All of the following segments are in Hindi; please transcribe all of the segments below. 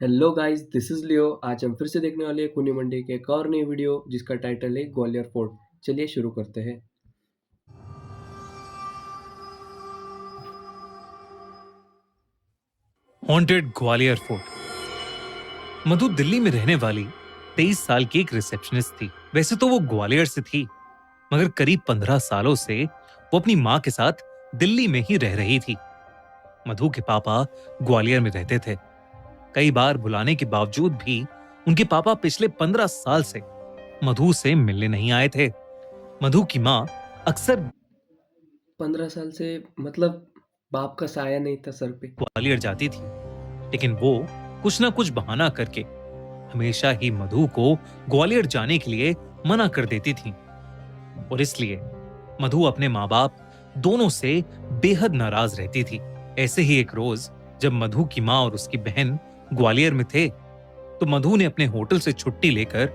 हेलो गाइस, दिस इज लियो। आज हम फिर से देखने वाले हैं खूनी मंडी के एक और नई वीडियो जिसका टाइटल है ग्वालियर फोर्ट। चलिए शुरू करते हैं। Haunted Gwalior fort. मधु दिल्ली में रहने वाली 23 साल की एक रिसेप्शनिस्ट थी। वैसे तो वो ग्वालियर से थी, मगर करीब 15 सालों से वो अपनी माँ के साथ दिल्ली में ही रह रही थी। मधु के पापा ग्वालियर में रहते थे। कई बार बुलाने के बावजूद भी उनके पापा पिछले 15 साल से मधु से मिलने नहीं आए थे। मधु की माँ अक्सर 15 साल से मतलब बाप का साया नहीं था सर पे। ग्वालियर जाती थी, लेकिन वो कुछ ना कुछ बहाना करके हमेशा ही मधु को ग्वालियर जाने के लिए मना कर देती थी। और इसलिए मधु अपने माँ बाप दोनों से बेहद नाराज रहती थी। ऐसे ही एक रोज जब मधु की माँ और उसकी बहन ग्वालियर में थे, तो मधु ने अपने होटल से छुट्टी लेकर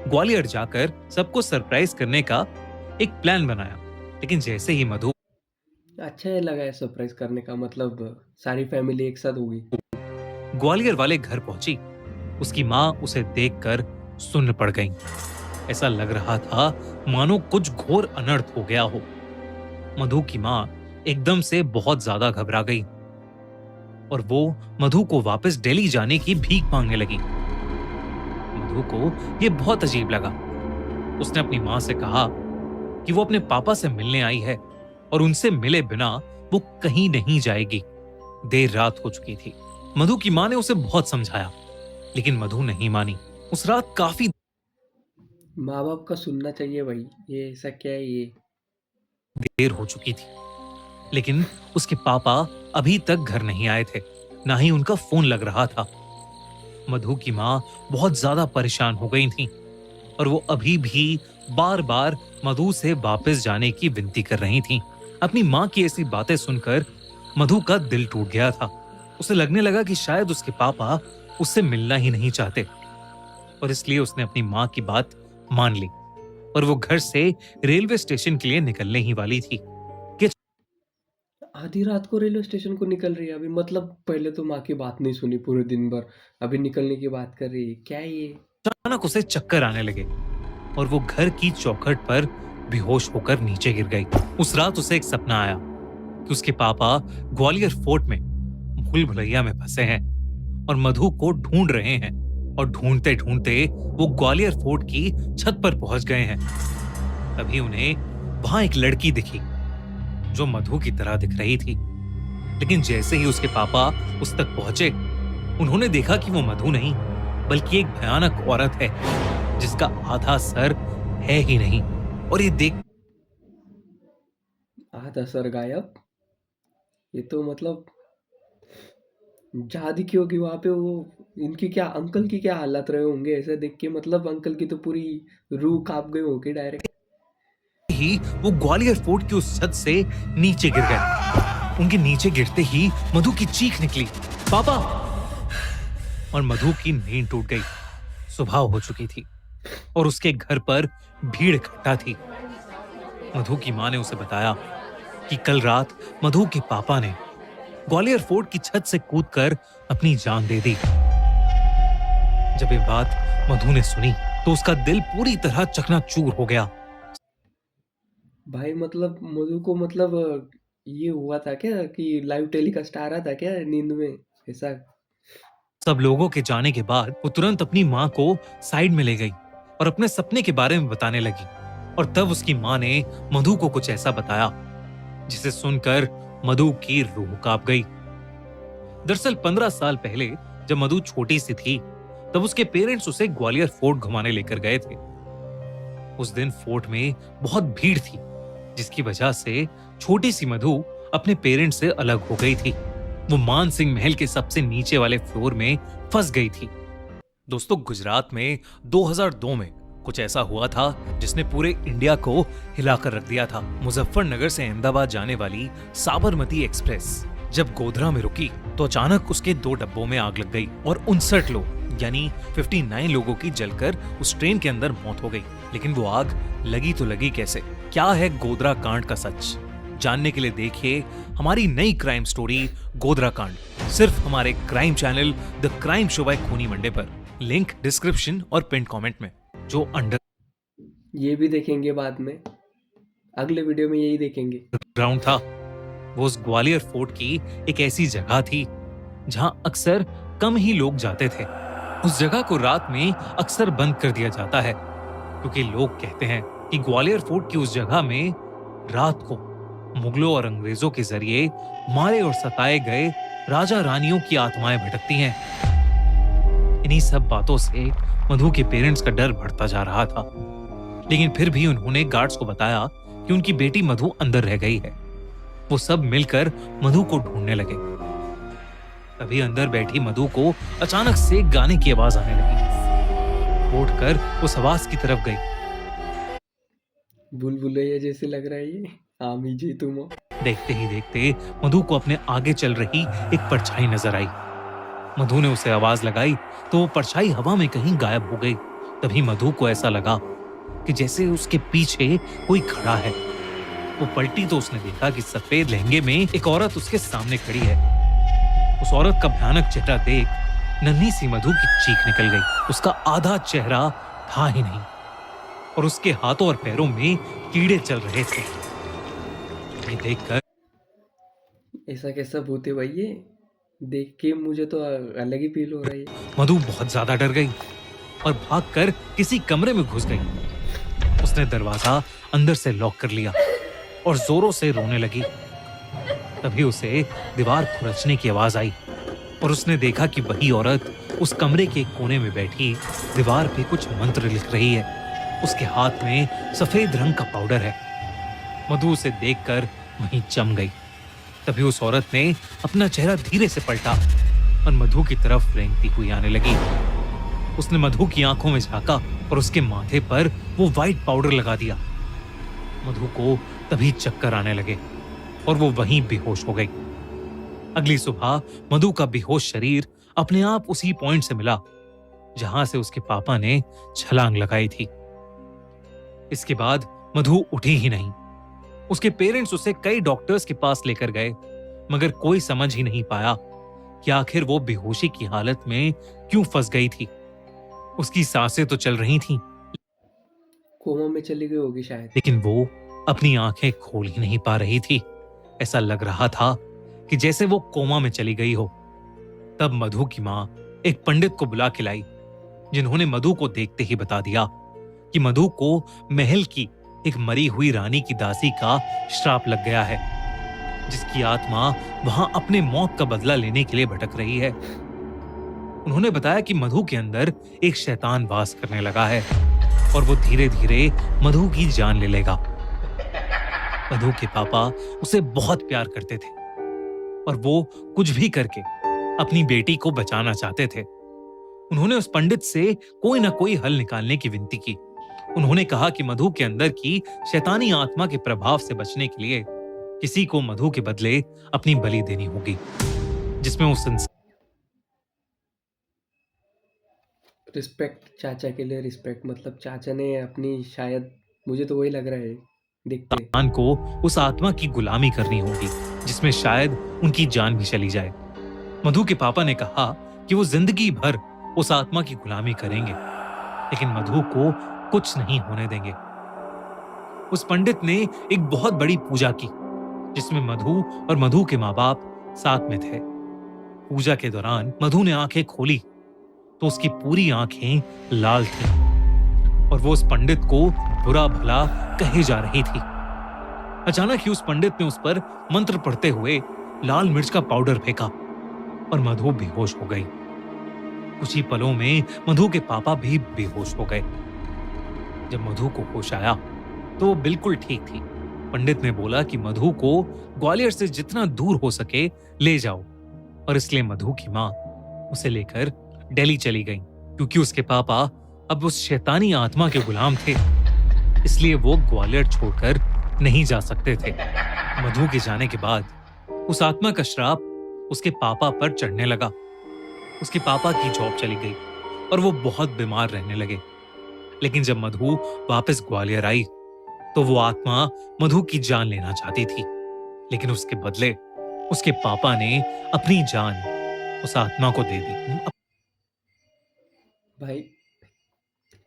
ग्वालियर जाकर सबको सरप्राइज करने का एक प्लान बनाया। लेकिन जैसे ही मधु अच्छा है लगा है सरप्राइज करने का, मतलब सारी फैमिली एक साथ होगी। ग्वालियर वाले घर पहुंची, उसकी माँ उसे देखकर सुन्न पड़ गई। ऐसा लग रहा था मानो कुछ घोर अनर्थ हो गया हो। मधु की माँ एकदम से बहुत ज्यादा घबरा गई और वो मधु को वापस दिल्ली जाने की भीख मांगने लगी। मधु को ये बहुत अजीब लगा। उसने अपनी माँ से कहा कि वो अपने पापा से मिलने आई है और उनसे मिले बिना वो कहीं नहीं जाएगी। देर रात हो चुकी थी। मधु की माँ ने उसे बहुत समझाया, लेकिन मधु नहीं मानी। उस रात काफी माँ बाप का सुनना चाहिए भाई, ये ऐसा क्या है ये। देर हो चुकी थी, लेकिन उसके पापा अभी तक घर नहीं आए थे, ना ही उनका फोन लग रहा था। मधु की माँ बहुत ज्यादा परेशान हो गई थी और वो अभी भी बार बार मधु से वापस जाने की विनती कर रही थी। अपनी माँ की ऐसी बातें सुनकर मधु का दिल टूट गया था। उसे लगने लगा कि शायद उसके पापा उससे मिलना ही नहीं चाहते, और इसलिए उसने अपनी माँ की बात मान ली और वो घर से रेलवे स्टेशन के लिए निकलने ही वाली थी कि आधी रात को रेलवे स्टेशन को निकल रही है अभी, मतलब पहले तो माँ की बात नहीं सुनी पूरे दिन भर, अभी निकलने की बात कर रही है, क्या है ये। अचानक उसे चक्कर आने लगे और वो घर की चौखट पर बेहोश होकर नीचे गिर गई। उस रात उसे एक सपना आया कि उसके पापा ग्वालियर फोर्ट में भूल भुलैया में फंसे हैं और मधु को ढूंढ रहे हैं, और ढूंढते ढूंढते वो ग्वालियर फोर्ट की छत पर पहुंच गए हैं। तभी उन्हें वहां एक लड़की दिखी जो मधु की तरह दिख रही थी। लेकिन जैसे ही उसके पापा उस तक पहुंचे, उन्होंने देखा कि वो मधु नहीं बल्कि एक भयानक औरत है जिसका आधा सर है ही नहीं। और ये देख आधा सर गायब, ये तो मतलब जहाँ दिखी होगी वहां पे वो। इनकी क्या, अंकल की क्या हालत रहे होंगे ऐसे देख के, मतलब अंकल की तो पूरी रूह कांप गई होगी डायरेक्ट। ही वो ग्वालियर फोर्ट की उस छत से नीचे गिर गए। उनके नीचे गिरते ही मधु की चीख निकली, पापा! और मधु की नींद टूट गई। सुबह हो चुकी थी और उसके घर पर भीड़ इकट्ठा थी। मधु की मां ने उसे बताया कि कल रात मधु के पापा ने ग्वालियर फोर्ट की छत से कूदकर अपनी जान दे दी। जब ये बात मधु ने सुनी तो उसका दिल पूरी तरह चकनाचूर हो गया। भाई मतलब मधु को मतलब ये हुआ था क्या कि लाइव टेलीकास्ट आ रहा था क्या नींद में ऐसा। सब लोगों के जाने के बाद वो तुरंत अपनी माँ को साइड में ले गई और अपने सपने के बारे में बताने लगी। और तब उसकी माँ ने मधु को कुछ ऐसा बताया जिसे सुनकर मधु की रूह कांप गई। दरअसल 15 साल पहले जब मधु छोटी सी थी, तब उसके पेरेंट्स उसे ग्वालियर फोर्ट घुमाने लेकर गए थे। उस दिन फोर्ट में बहुत भीड़ थी, जिसकी वजह से छोटी सी मधु अपने पेरेंट्स से अलग हो गई थी। वो मान सिंह महल के सबसे नीचे वाले फ्लोर में फंस गई थी। दोस्तों, गुजरात में 2002 में कुछ ऐसा हुआ था जिसने पूरे इंडिया को हिलाकर रख दिया था। मुजफ्फरनगर से अहमदाबाद जाने वाली साबरमती एक्सप्रेस जब गोधरा में रुकी तो अचानक उसके 2 डब्बों में आग लग गई और 59 लोग यानी 59 लोगों की जलकर उस ट्रेन के अंदर मौत हो गई। लेकिन वो आग लगी तो लगी कैसे? क्या है गोधरा कांड का सच? जानने के लिए देखिए हमारी नई क्राइम स्टोरी गोधरा कांड, सिर्फ हमारे crime channel the crime show by खूनी मंडे पर। लिंक डिस्क्रिप्शन और पिन कमेंट में। जो ये भी देखेंगे बाद में, अगले वीडियो में यही देखेंगे। अंडरग्राउंड था, वो उस ग्वालियर फोर्ट की एक ऐसी जगह थी जहां अक्सर कम ही लोग जाते थे। उस जगह को रात में अक्सर बंद कर दिया जाता है क्योंकि लोग कहते हैं कि ग्वालियर फोर्ट की उस जगह में रात को मुगलों और अंग्रेजों के जरिए मारे और सताए गए राजा रानियों की आत्माएं भटकती हैं। इन्हीं सब बातों से मधु के पेरेंट्स का डर बढ़ता जा रहा था, लेकिन फिर भी उन्होंने गार्ड्स को बताया कि उनकी बेटी मधु अंदर रह गई है। वो सब मिलकर मधु को ढूंढने लगे। तभी अंदर बैठी मधु को अचानक से गाने की आवाज आने लगी। वो उठकर उस आवाज की तरफ गई। बुलबुलैया जैसे लग रहा है ये, आमी जी तुम हो। देखते ही देखते मधु को अपने आगे चल रही एक परछाई नजर आई। मधु ने उसे आवाज लगाई तो वो परछाई हवा में कहीं गायब हो गई। तभी मधु को ऐसा लगा कि जैसे उसके पीछे कोई खड़ा है। वो पलटी तो उसने देखा कि सफेद लहंगे में एक औरत उसके सामने खड़ी है। उस औरत का भयानक चेहरा देख नन्ही सी मधु की चीख निकल गई। उसका आधा चेहरा था ही नहीं और उसके हाथों और पैरों में कीड़े चल रहे थे। ये देखकर ऐसा कैसा भूत है भाई ये, देख के मुझे तो अलग ही फील हो रहा है। मधु बहुत ज्यादा डर गई और भागकर किसी कमरे में घुस गई। उसने दरवाजा अंदर से लॉक कर लिया और जोरों से रोने लगी। तभी उसे दीवार खुरचने की आवाज आई और उसने देखा कि वही औरत उस कमरे के एक कोने में बैठी दीवार पे कुछ मंत्र लिख रही है। उसके हाथ में सफेद रंग का पाउडर है। मधु उसे देखकर वहीं जम गई। तभी उस औरत ने अपना चेहरा धीरे से पलटा और मधु की तरफ रेंगती हुई आने लगी। उसने मधु की आंखों में झांका और उसके माथे पर वो व्हाइट पाउडर लगा दिया। मधु को तभी चक्कर आने लगे और वो वहीं बेहोश हो गई। अगली सुबह मधु का बेहोश शरीर अपने आप उसी पॉइंट से मिला जहां से उसके पापा ने छलांग लगाई थी। इसके बाद मधु उठी ही नहीं। उसके पेरेंट्स उसे कई डॉक्टर्स के पास लेकर गए, मगर कोई समझ ही नहीं पाया कि आखिर वो बेहोशी की हालत में क्यों फंस गई थी। उसकी सांसें तो चल रही थीं, कोमा में चली गई होगी शायद। लेकिन वो अपनी आंखें खोल ही नहीं पा रही थी। ऐसा लग रहा था कि जैसे वो कोमा में चली गई हो। तब मधु की मां एक पंडित को बुला के लाई, जिन्होंने मधु को देखते ही बता दिया कि मधु को महल की एक मरी हुई रानी की दासी का श्राप लग गया है, जिसकी आत्मा वहां अपने मौत का बदला लेने के लिए भटक रही है। उन्होंने बताया कि मधु के अंदर एक शैतान वास करने लगा है और वो धीरे धीरे मधु की जान ले लेगा। मधु के पापा उसे बहुत प्यार करते थे और वो कुछ भी करके अपनी बेटी को बचाना चाहते थे। उन्होंने उस पंडित से कोई ना कोई हल निकालने की विनती की। उन्होंने कहा कि मधु के अंदर की शैतानी आत्मा के प्रभाव से बचने के लिए किसी को मधु के बदले अपनी बलि देनी होगी, जिसमें उस रिस्पेक्ट, चाचा के लिए रिस्पेक्ट, मतलब चाचा ने अपनी, शायद मुझे तो वही लग रहा है देखते। इंसान को उस आत्मा की गुलामी करनी होगी, जिसमें शायद उनकी जान भी चली जाए। मधु के पापा ने कहा कि वो जिंदगी भर उस आत्मा की गुलामी करेंगे, लेकिन मधु को कुछ नहीं होने देंगे। उस पंडित ने एक बहुत बड़ी पूजा की, जिसमें मधु और मधु के माँ बाप साथ में थे। पूजा के दौरान मधु ने आंखें खोली तो उसकी पूरी आंखें लाल थीं और वो उस पंडित को बुरा भला कहे जा रही थी। अचानक ही उस पंडित ने उस पर मंत्र पढ़ते हुए लाल मिर्च का पाउडर फेंका और मधु बेहोश हो गई। कुछ ही पलों में मधु के पापा भी बेहोश हो गए। जब मधु को होश आया तो वो बिल्कुल ठीक थी। पंडित ने बोला कि मधु को ग्वालियर से जितना दूर हो सके ले जाओ, और इसलिए मधु की मां उसे लेकर दिल्ली चली गई, क्योंकि उसके पापा अब उस शैतानी आत्मा के गुलाम थे, इसलिए वो ग्वालियर छोड़कर नहीं जा सकते थे। मधु के जाने के बाद उस आत्मा का श्राप उसके पापा पर चढ़ने लगा। उसके पापा की जॉब चली गई और वो बहुत बीमार रहने लगे। लेकिन जब मधु वापस ग्वालियर आई तो वो आत्मा मधु की जान लेना चाहती थी, लेकिन उसके बदले उसके पापा ने अपनी जान उस आत्मा को दे दी। भाई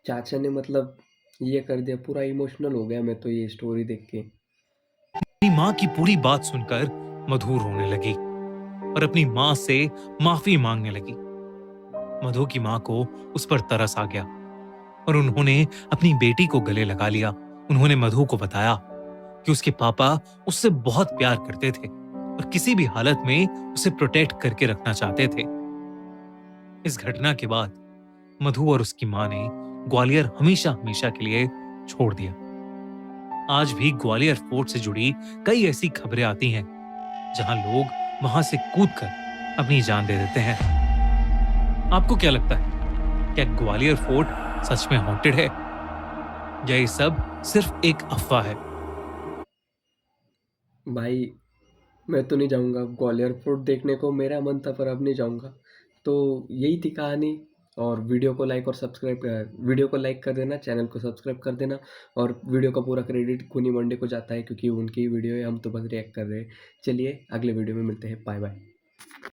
चाचा ने मतलब ये कर दिया, पूरा इमोशनल हो गया मैं तो ये स्टोरी देख के। अपनी माँ की पूरी बात सुनकर मधु रोने लगी और अपनी माँ से माफी मांगने लगी। मधु की माँ को उस पर तरस आ गया और उन्होंने अपनी बेटी को गले लगा लिया। उन्होंने मधु को बताया कि उसके पापा उससे बहुत प्यार करते थे और किसी भी हालत में उसे प्रोटेक्ट करके रखना चाहते थे। इस घटना के बाद मधु और उसकी माँ ने ग्वालियर हमेशा हमेशा के लिए छोड़ दिया। आज भी ग्वालियर फोर्ट से जुड़ी कई ऐसी खबरें आती हैं जहां लोग वहां से कूदकर अपनी जान दे देते हैं। आपको क्या लगता है, क्या ग्वालियर फोर्ट सच में हॉन्टेड है या ये सब सिर्फ एक अफवाह है? भाई मैं तो नहीं जाऊँगा ग्वालियर फोर्ट देखने को, मेरा मन था पर अब नहीं जाऊँगा। तो यही थी कहानी। और वीडियो को लाइक कर देना, चैनल को सब्सक्राइब कर देना। और वीडियो का पूरा क्रेडिट खूनी मंडे को जाता है क्योंकि उनकी वीडियो है, हम तो बस रिएक्ट कर रहे हैं। चलिए अगले वीडियो में मिलते हैं, बाय बाय।